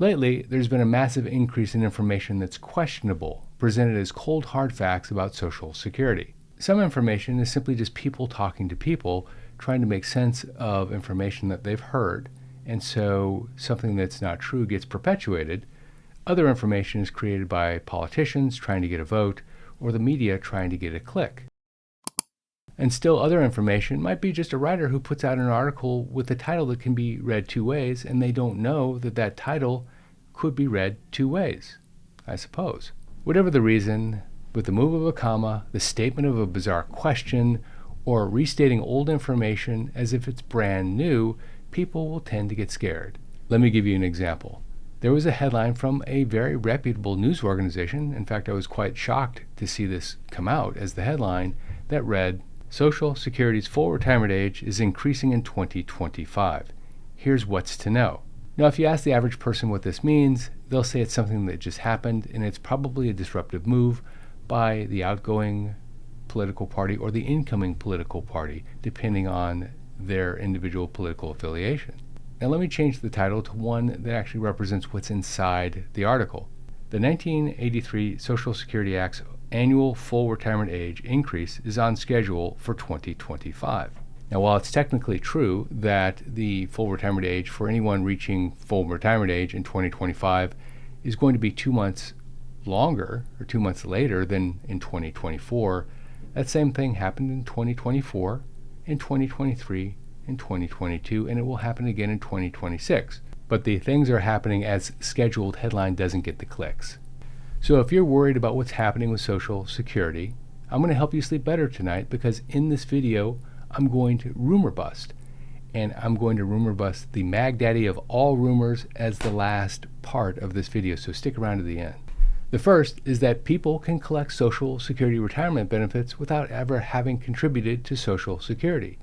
Lately, there's been a massive increase in information that's questionable, presented as cold hard facts about Social Security. Some information is simply just people talking to people, trying to make sense of information that they've heard, and so something that's not true gets perpetuated. Other information is created by politicians trying to get a vote, or the media trying to get a click. And still other information might be just a writer who puts out an article with a title that can be read two ways, and they don't know that that title could be read two ways, I suppose. Whatever the reason, with the move of a comma, the statement of a bizarre question, or restating old information as if it's brand new, people will tend to get scared. Let me give you an example. There was a headline from a very reputable news organization. In fact, I was quite shocked to see this come out as the headline that read, "Social Security's full retirement age is increasing in 2025. Here's what's to know." Now, if you ask the average person what this means, they'll say it's something that just happened, and it's probably a disruptive move by the outgoing political party or the incoming political party, depending on their individual political affiliation. Now let me change the title to one that actually represents what's inside the article. The 1983 Social Security Act's annual full retirement age increase is on schedule for 2025. Now, while it's technically true that the full retirement age for anyone reaching full retirement age in 2025 is going to be 2 months longer or 2 months later than in 2024, that same thing happened in 2024, in 2023, in 2022, and it will happen again in 2026. But the things are happening as scheduled headline doesn't get the clicks. So if you're worried about what's happening with Social Security, I'm going to help you sleep better tonight, because in this video, I'm going to rumor bust. And I'm going to rumor bust the Mag Daddy of all rumors as the last part of this video, so stick around to the end. The first is that people can collect Social Security retirement benefits without ever having contributed to Social Security.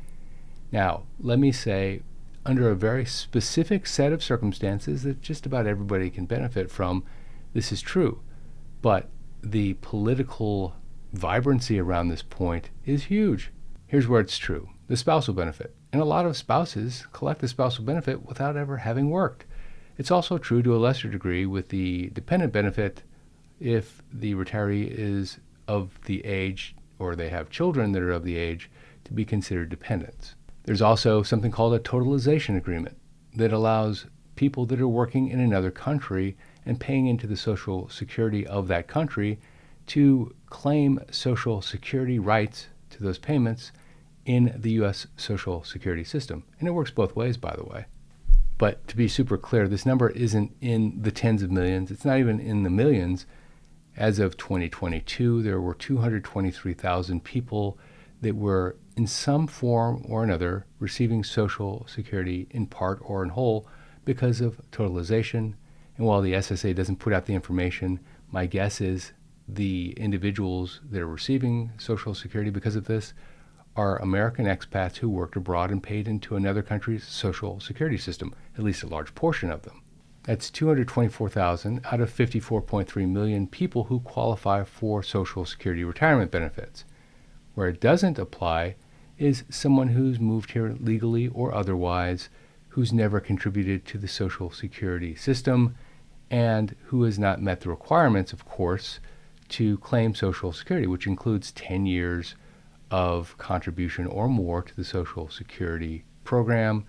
Now, let me say, under a very specific set of circumstances that just about everybody can benefit from, this is true. But the political vibrancy around this point is huge. Here's where it's true. The spousal benefit. And a lot of spouses collect the spousal benefit without ever having worked. It's also true to a lesser degree with the dependent benefit if the retiree is of the age, or they have children that are of the age, to be considered dependents. There's also something called a totalization agreement that allows people that are working in another country and paying into the Social Security of that country to claim Social Security rights to those payments in the U.S. Social Security system. And it works both ways, by the way. But to be super clear, this number isn't in the tens of millions. It's not even in the millions. As of 2022, there were 223,000 people that were in some form or another receiving Social Security in part or in whole because of totalization. And while the SSA doesn't put out the information, my guess is the individuals that are receiving Social Security because of this are American expats who worked abroad and paid into another country's Social Security system, at least a large portion of them. That's 224,000 out of 54.3 million people who qualify for Social Security retirement benefits. Where it doesn't apply is someone who's moved here legally or otherwise, who's never contributed to the Social Security system, and who has not met the requirements, of course, to claim Social Security, which includes 10 years of contribution or more to the Social Security program.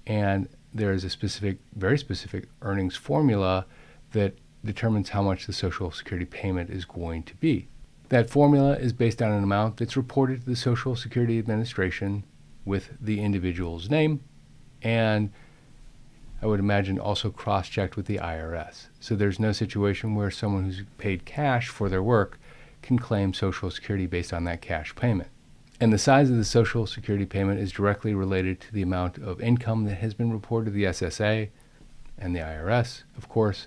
And there is a specific, very specific earnings formula that determines how much the Social Security payment is going to be. That formula is based on an amount that's reported to the Social Security Administration with the individual's name, and I would imagine also cross-checked with the IRS. So there's no situation where someone who's paid cash for their work can claim Social Security based on that cash payment. And the size of the Social Security payment is directly related to the amount of income that has been reported to the SSA and the IRS, of course.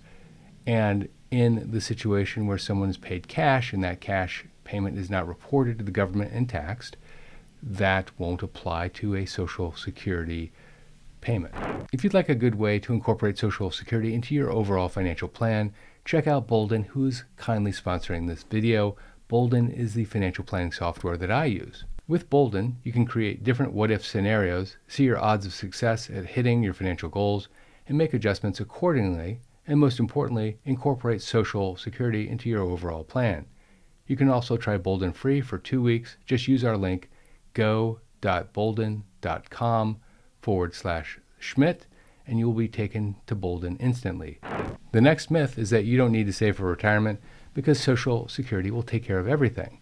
And in the situation where someone is paid cash and that cash payment is not reported to the government and taxed, that won't apply to a Social Security payment. If you'd like a good way to incorporate Social Security into your overall financial plan, check out Bolden, who's kindly sponsoring this video. Bolden is the financial planning software that I use. With Bolden, you can create different what-if scenarios, see your odds of success at hitting your financial goals, and make adjustments accordingly and most importantly, incorporate Social Security into your overall plan. You can also try Bolden free for 2 weeks. Just use our link go.bolden.com/Schmidt and you will be taken to Bolden instantly. The next myth is that you don't need to save for retirement because Social Security will take care of everything.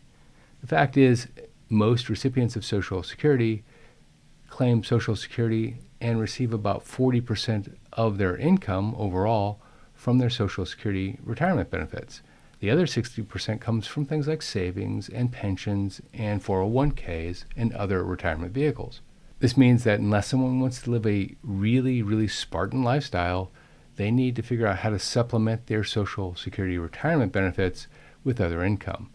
The fact is, most recipients of Social Security claim Social Security and receive about 40% of their income overall from their Social Security retirement benefits. The other 60% comes from things like savings and pensions and 401ks and other retirement vehicles. This means that unless someone wants to live a really, really Spartan lifestyle, they need to figure out how to supplement their Social Security retirement benefits with other income.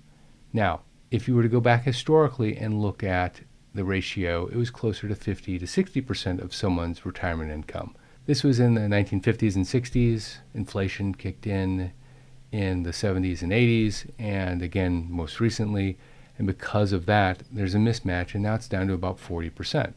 Now, if you were to go back historically and look at the ratio, it was closer to 50 to 60% of someone's retirement income. This was in the 1950s and 60s. Inflation kicked in the 70s and 80s, and again, most recently. And because of that, there's a mismatch, and now it's down to about 40%.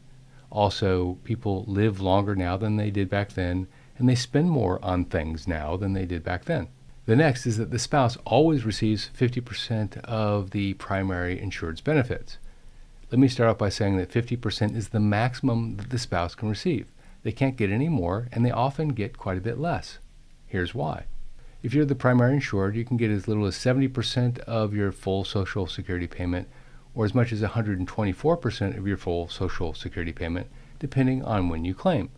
Also, people live longer now than they did back then, and they spend more on things now than they did back then. The next is that the spouse always receives 50% of the primary insured's benefits. Let me start off by saying that 50% is the maximum that the spouse can receive. They can't get any more, and they often get quite a bit less. Here's why. If you're the primary insured, you can get as little as 70% of your full Social Security payment or as much as 124% of your full Social Security payment, depending on when you claim.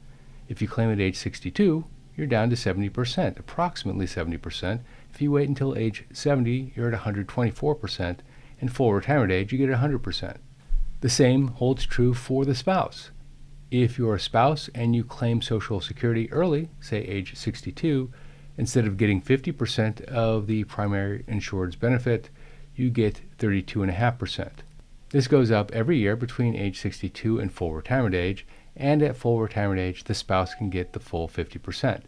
If you claim at age 62, you're down to 70%, approximately 70%. If you wait until age 70, you're at 124%, and full retirement age, you get 100%. The same holds true for the spouse. If you're a spouse and you claim Social Security early, say age 62, instead of getting 50% of the primary insured's benefit, you get 32.5%. This goes up every year between age 62 and full retirement age, and at full retirement age, the spouse can get the full 50%.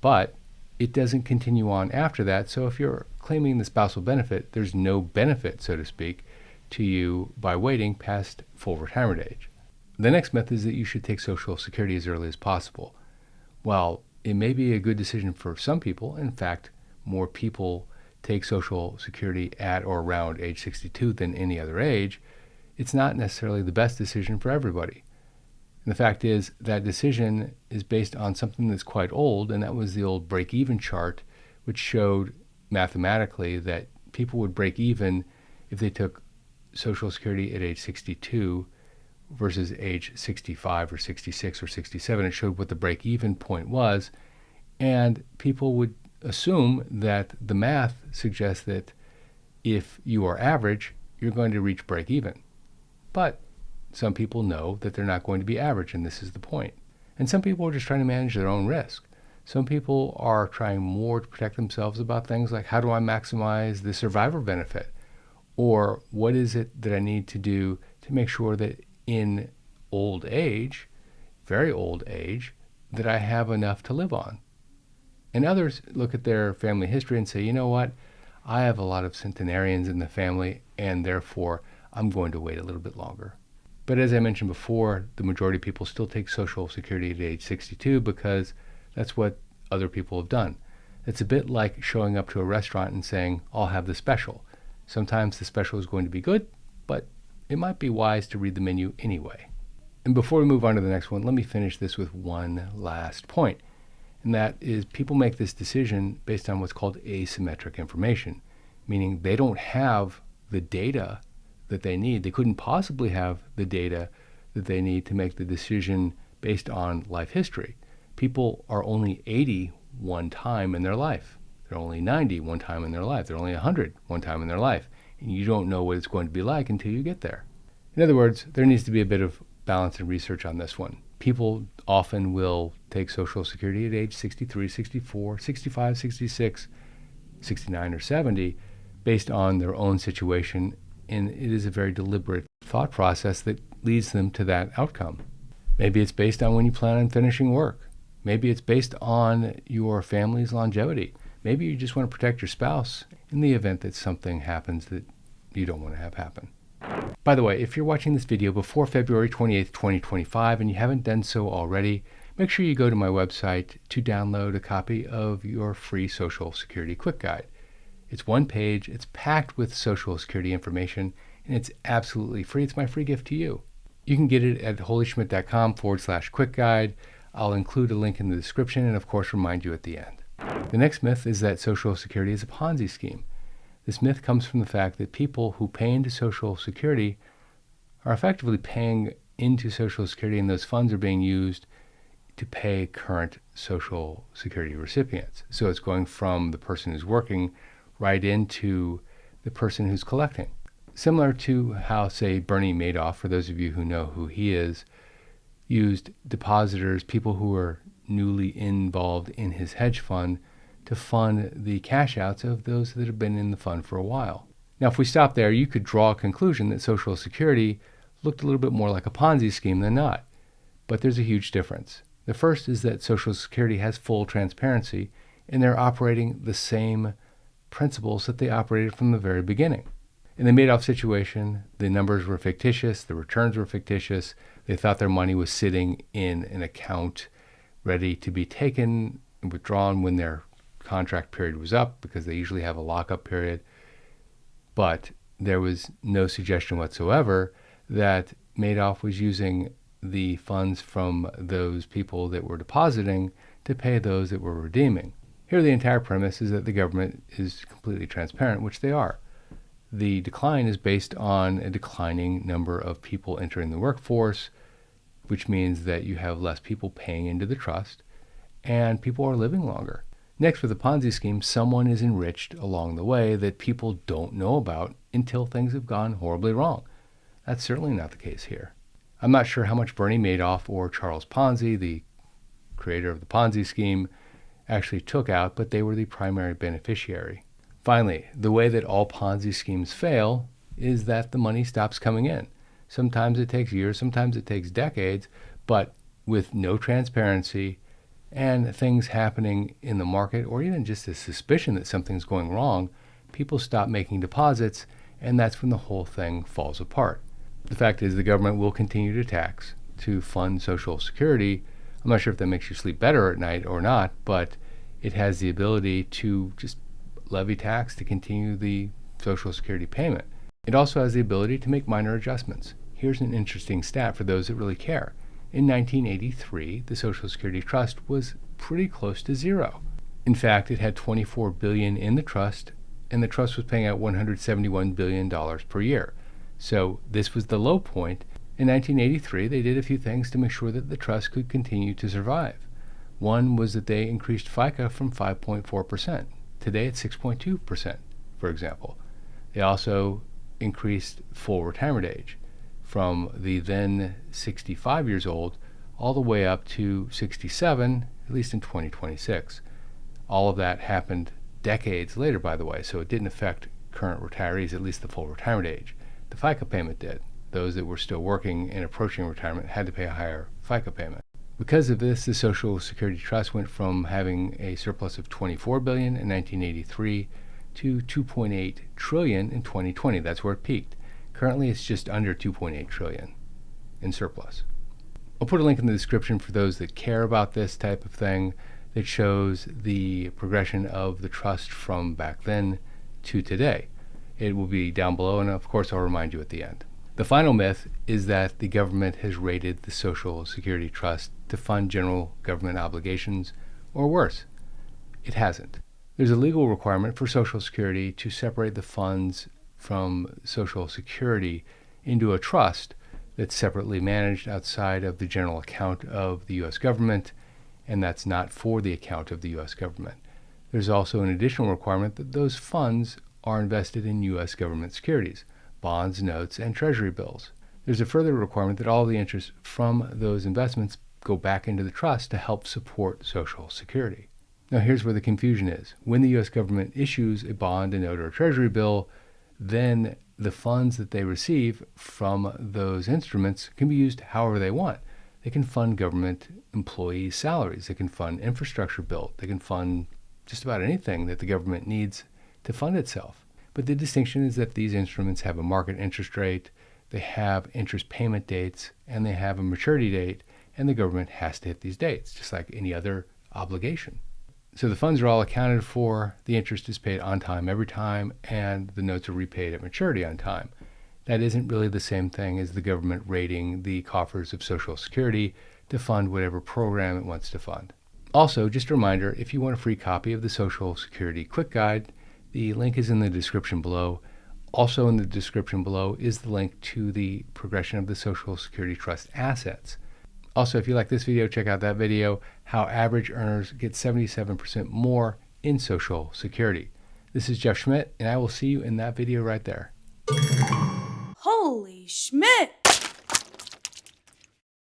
But it doesn't continue on after that, so if you're claiming the spousal benefit, there's no benefit, so to speak, to you by waiting past full retirement age. The next myth is that you should take Social Security as early as possible. While it may be a good decision for some people, in fact, more people take Social Security at or around age 62 than any other age, it's not necessarily the best decision for everybody. And the fact is that decision is based on something that's quite old, and that was the old break-even chart, which showed mathematically that people would break even if they took Social Security at age 62 versus age 65 or 66 or 67. It showed what the break-even point was, and people would assume that the math suggests that if you are average, you're going to reach break-even. But some people know that they're not going to be average, and this is the point. And some people are just trying to manage their own risk. Some people are trying more to protect themselves about things like, how do I maximize the survivor benefit? Or what is it that I need to do to make sure that in old age, very old age, that I have enough to live on? And others look at their family history and say, you know what, I have a lot of centenarians in the family, and therefore I'm going to wait a little bit longer. But as I mentioned before, the majority of people still take Social Security at age 62 because that's what other people have done. It's a bit like showing up to a restaurant and saying, I'll have the special. Sometimes the special is going to be good, but it might be wise to read the menu anyway. And before we move on to the next one, let me finish this with one last point. And that is, people make this decision based on what's called asymmetric information, meaning they don't have the data that they need. They couldn't possibly have the data that they need to make the decision based on life history. People are only 80 one time in their life. They're only 90 one time in their life. They're only 100 one time in their life. And you don't know what it's going to be like until you get there. In other words, there needs to be a bit of balance and research on this one. People often will take Social Security at age 63, 64, 65, 66, 69, or 70 based on their own situation, and it is a very deliberate thought process that leads them to that outcome. Maybe it's based on when you plan on finishing work. Maybe it's based on your family's longevity. Maybe you just want to protect your spouse in the event that something happens that you don't want to have happen. By the way, if you're watching this video before February 28th, 2025, and you haven't done so already, make sure you go to my website to download a copy of your free Social Security Quick Guide. It's one page, it's packed with Social Security information, and it's absolutely free. It's my free gift to you. You can get it at holyschmidt.com/quick guide. I'll include a link in the description and, of course, remind you at the end. The next myth is that Social Security is a Ponzi scheme. This myth comes from the fact that people who pay into Social Security are effectively paying into Social Security, and those funds are being used to pay current Social Security recipients. So it's going from the person who's working right into the person who's collecting. Similar to how, say, Bernie Madoff, for those of you who know who he is, used depositors, people who were newly involved in his hedge fund, to fund the cash outs of those that have been in the fund for a while. Now, if we stop there, you could draw a conclusion that Social Security looked a little bit more like a Ponzi scheme than not. But there's a huge difference. The first is that Social Security has full transparency, and they're operating the same principles that they operated from the very beginning. In the Madoff situation, the numbers were fictitious, the returns were fictitious. They thought their money was sitting in an account ready to be taken and withdrawn when their contract period was up, because they usually have a lockup period. But there was no suggestion whatsoever that Madoff was using the funds from those people that were depositing to pay those that were redeeming. Here, the entire premise is that the government is completely transparent, which they are. The decline is based on a declining number of people entering the workforce, which means that you have less people paying into the trust, and people are living longer. Next, with the Ponzi scheme, someone is enriched along the way that people don't know about until things have gone horribly wrong. That's certainly not the case here. I'm not sure how much Bernie Madoff or Charles Ponzi, the creator of the Ponzi scheme, actually took out, but they were the primary beneficiary. Finally, the way that all Ponzi schemes fail is that the money stops coming in. Sometimes it takes years, sometimes it takes decades, but with no transparency and things happening in the market, or even just a suspicion that something's going wrong, people stop making deposits, and that's when the whole thing falls apart. The fact is, the government will continue to tax to fund Social Security. I'm not sure if that makes you sleep better at night or not, but it has the ability to just levy tax to continue the Social Security payment. It also has the ability to make minor adjustments. Here's an interesting stat for those that really care. In 1983, the Social Security Trust was pretty close to zero. In fact, it had $24 billion in the trust, and the trust was paying out $171 billion per year. So this was the low point. In 1983, they did a few things to make sure that the trust could continue to survive. One was that they increased FICA from 5.4%. Today it's 6.2%, for example. They also increased full retirement age from the then 65 years old all the way up to 67, at least in 2026. All of that happened decades later, by the way, so it didn't affect current retirees, at least the full retirement age. The FICA payment did. Those that were still working and approaching retirement had to pay a higher FICA payment. Because of this, the Social Security Trust went from having a surplus of $24 billion in 1983 to $2.8 trillion in 2020. That's where it peaked. Currently, it's just under $2.8 trillion in surplus. I'll put a link in the description for those that care about this type of thing that shows the progression of the trust from back then to today. It will be down below, and of course, I'll remind you at the end. The final myth is that the government has raided the Social Security Trust to fund general government obligations, or worse. It hasn't. There's a legal requirement for Social Security to separate the funds from Social Security into a trust that's separately managed outside of the general account of the U.S. government, and that's not for the account of the U.S. government. There's also an additional requirement that those funds are invested in U.S. government securities, bonds, notes, and treasury bills. There's a further requirement that all the interest from those investments go back into the trust to help support Social Security. Now here's where the confusion is. When the U.S. government issues a bond, a note, or a treasury bill, then the funds that they receive from those instruments can be used however they want. They can fund government employees' salaries. They can fund infrastructure built. They can fund just about anything that the government needs to fund itself. But the distinction is that these instruments have a market interest rate, they have interest payment dates, and they have a maturity date, and the government has to hit these dates, just like any other obligation. So the funds are all accounted for, the interest is paid on time every time, and the notes are repaid at maturity on time. That isn't really the same thing as the government raiding the coffers of Social Security to fund whatever program it wants to fund. Also, just a reminder, if you want a free copy of the Social Security Quick Guide, the link is in the description below. Also in the description below is the link to the progression of the Social Security Trust assets. Also, if you like this video, check out that video, how average earners get 77% more in Social Security. This is Jeff Schmidt, and I will see you in that video right there. Holy Schmidt!